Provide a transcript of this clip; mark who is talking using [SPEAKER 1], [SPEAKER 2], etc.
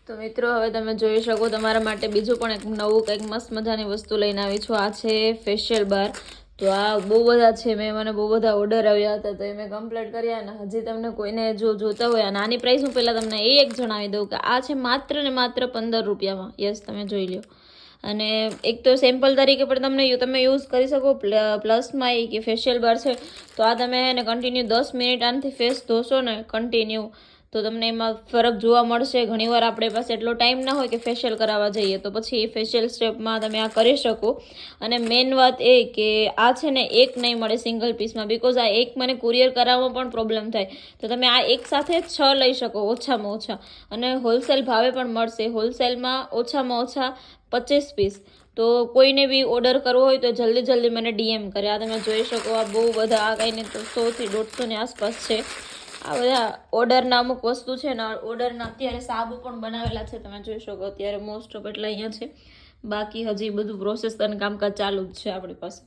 [SPEAKER 1] તો મિત્રો હવે તમે જોઈ શકો તમારા માટે બીજું પણ એક નવું કંઈક મસ્ત મજાની વસ્તુ લઈને આવી છું. આ છે ફેશિયલ બાર. તો આ બહુ બધા છે, મને બહુ બધા ઓર્ડર આવ્યા હતા તો એ મેં કમ્પ્લીટ કર્યા. અને હજી તમને કોઈને જો જોતા હોય આ નાની પ્રાઇસ હું પહેલાં તમને એક જણાવી દઉં કે આ છે માત્ર ને માત્ર 15 રૂપિયામાં. યસ, તમે જોઈ લો. અને એક તો સેમ્પલ તરીકે પણ તમે યુઝ કરી શકો. પ્લસમાં એ કે ફેશિયલ બાર છે તો આ તમે એને કન્ટિન્યુ 10 મિનિટ આનાથી ફેસ ધોશો ને કન્ટિન્યુ તો તમને એમાં ફરક જોવા મળશે. ઘણીવાર આપણે પાસે એટલો ટાઈમ ના હોય કે ફેશિયલ કરાવવા જઈએ તો પછી એ ફેશિયલ સ્ટેપમાં તમે આ કરી શકો. અને મેઇન વાત એ કે આ છે ને એક નહીં મળે સિંગલ પીસમાં, બિકોઝ આ એક મને કુરિયર કરાવવામાં પણ પ્રોબ્લેમ થાય. તો તમે આ એક સાથે 6 લઈ શકો ઓછામાં ઓછા. અને હોલસેલ ભાવે પણ મળશે. હોલસેલમાં ઓછામાં ઓછા 25 પીસ. તો કોઈને બી ઓર્ડર કરવો હોય તો જલ્દી મને DM કરે. આ તમે જોઈ શકો આ બહુ બધા, આ કંઈને તો 100 થી 150 ની આસપાસ છે. આ બધા ઓર્ડરના અમુક વસ્તુ છે ને ઓર્ડરના અત્યારે સાબુ પણ બનાવેલા છે, તમે જોઈ શકો. અત્યારે મોસ્ટ ઓફ એટલા અહીંયા છે. બાકી હજી બધું પ્રોસેસ અને કામકાજ ચાલુ જ છે આપણી પાસે.